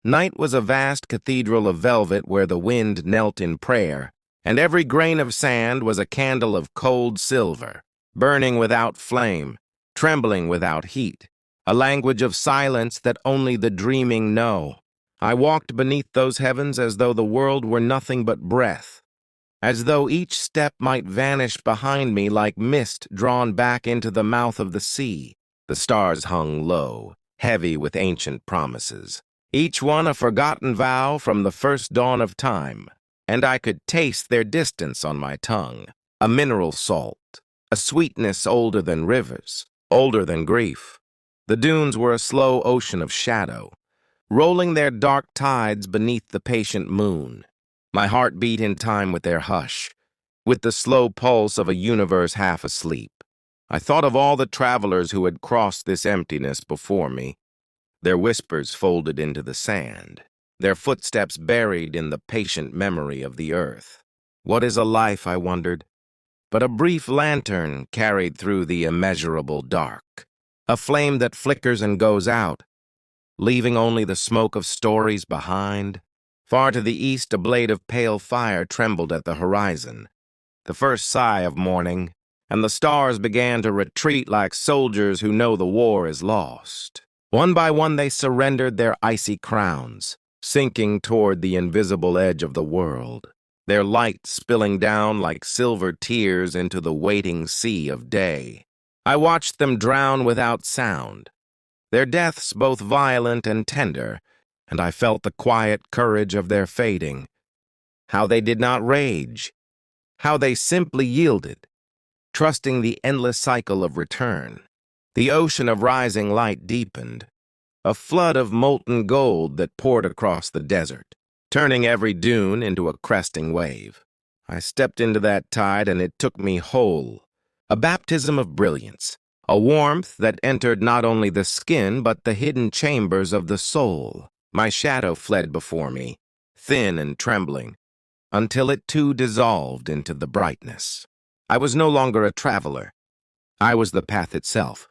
Night was a vast cathedral of velvet where the wind knelt in prayer, and every grain of sand was a candle of cold silver, burning without flame, trembling without heat, a language of silence that only the dreaming know. I walked beneath those heavens as though the world were nothing but breath, as though each step might vanish behind me like mist drawn back into the mouth of the sea. The stars hung low, heavy with ancient promises, each one a forgotten vow from the first dawn of time, and I could taste their distance on my tongue, a mineral salt, a sweetness older than rivers, older than grief. The dunes were a slow ocean of shadow, rolling their dark tides beneath the patient moon. My heart beat in time with their hush, with the slow pulse of a universe half asleep. I thought of all the travelers who had crossed this emptiness before me, their whispers folded into the sand, their footsteps buried in the patient memory of the earth. What is a life, I wondered, but a brief lantern carried through the immeasurable dark, a flame that flickers and goes out, leaving only the smoke of stories behind? Far to the east, a blade of pale fire trembled at the horizon, the first sigh of morning, and the stars began to retreat like soldiers who know the war is lost. One by one they surrendered their icy crowns, sinking toward the invisible edge of the world, their light spilling down like silver tears into the waiting sea of day. I watched them drown without sound, their deaths both violent and tender, and I felt the quiet courage of their fading. How they did not rage, how they simply yielded, trusting the endless cycle of return. The ocean of rising light deepened, a flood of molten gold that poured across the desert, turning every dune into a cresting wave. I stepped into that tide and it took me whole, a baptism of brilliance, a warmth that entered not only the skin but the hidden chambers of the soul. My shadow fled before me, thin and trembling, until it too dissolved into the brightness. I was no longer a traveler. I was the path itself,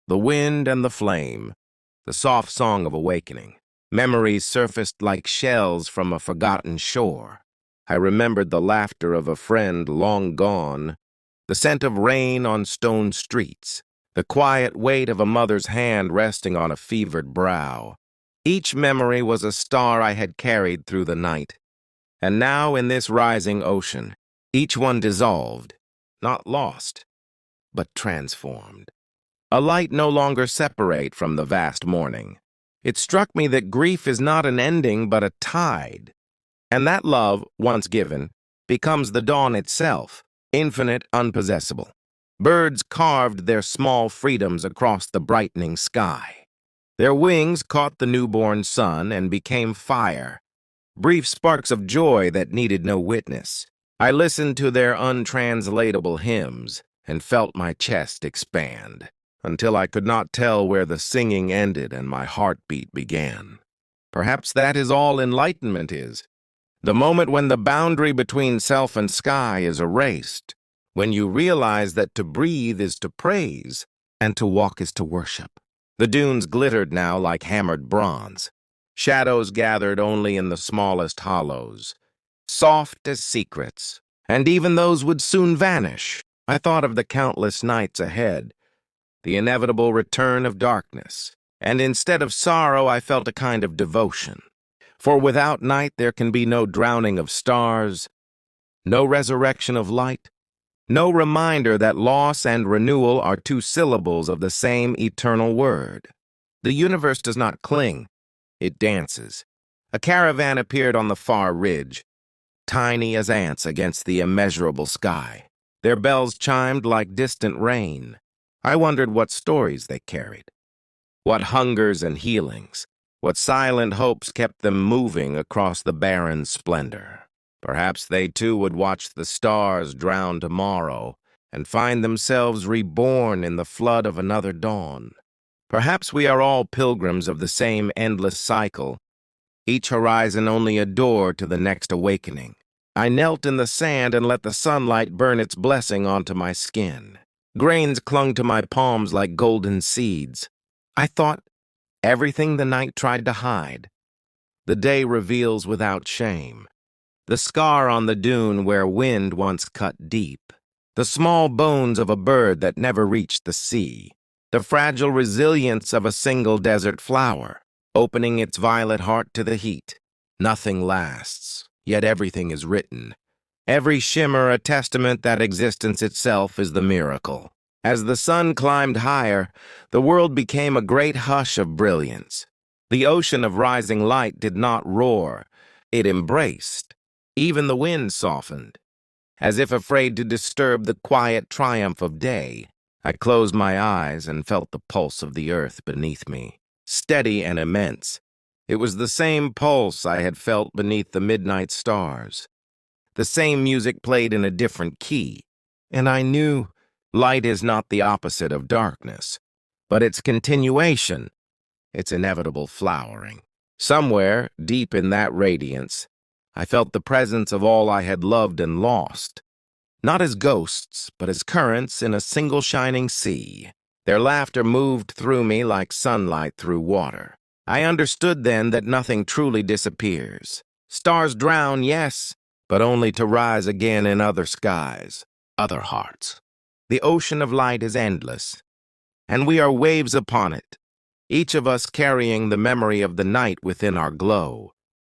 the wind and the flame, the soft song of awakening. Memories surfaced like shells from a forgotten shore. I remembered the laughter of a friend long gone, the scent of rain on stone streets, the quiet weight of a mother's hand resting on a fevered brow. Each memory was a star I had carried through the night, and now in this rising ocean, each one dissolved, not lost, but transformed. A light no longer separate from the vast morning. It struck me that grief is not an ending but a tide, and that love, once given, becomes the dawn itself, infinite, unpossessable. Birds carved their small freedoms across the brightening sky. Their wings caught the newborn sun and became fire, brief sparks of joy that needed no witness. I listened to their untranslatable hymns and felt my chest expand, until I could not tell where the singing ended and my heartbeat began. Perhaps that is all enlightenment is, the moment when the boundary between self and sky is erased, when you realize that to breathe is to praise and to walk is to worship. The dunes glittered now like hammered bronze. Shadows gathered only in the smallest hollows, soft as secrets, and even those would soon vanish. I thought of the countless nights ahead, the inevitable return of darkness, and instead of sorrow I felt a kind of devotion. For without night there can be no drowning of stars, no resurrection of light, no reminder that loss and renewal are two syllables of the same eternal word. The universe does not cling, it dances. A caravan appeared on the far ridge, tiny as ants against the immeasurable sky. Their bells chimed like distant rain. I wondered what stories they carried, what hungers and healings, what silent hopes kept them moving across the barren splendor. Perhaps they too would watch the stars drown tomorrow and find themselves reborn in the flood of another dawn. Perhaps we are all pilgrims of the same endless cycle, each horizon only a door to the next awakening. I knelt in the sand and let the sunlight burn its blessing onto my skin. Grains clung to my palms like golden seeds. I thought everything the night tried to hide, the day reveals without shame. The scar on the dune where wind once cut deep, the small bones of a bird that never reached the sea, the fragile resilience of a single desert flower, opening its violet heart to the heat. Nothing lasts, yet everything is written. Every shimmer a testament that existence itself is the miracle. As the sun climbed higher, the world became a great hush of brilliance. The ocean of rising light did not roar, it embraced. Even the wind softened, as if afraid to disturb the quiet triumph of day. I closed my eyes and felt the pulse of the earth beneath me, steady and immense. It was the same pulse I had felt beneath the midnight stars. The same music played in a different key, and I knew light is not the opposite of darkness, but its continuation, its inevitable flowering. Somewhere, deep in that radiance, I felt the presence of all I had loved and lost, not as ghosts, but as currents in a single shining sea. Their laughter moved through me like sunlight through water. I understood then that nothing truly disappears. Stars drown, yes, but only to rise again in other skies, other hearts. The ocean of light is endless, and we are waves upon it, each of us carrying the memory of the night within our glow.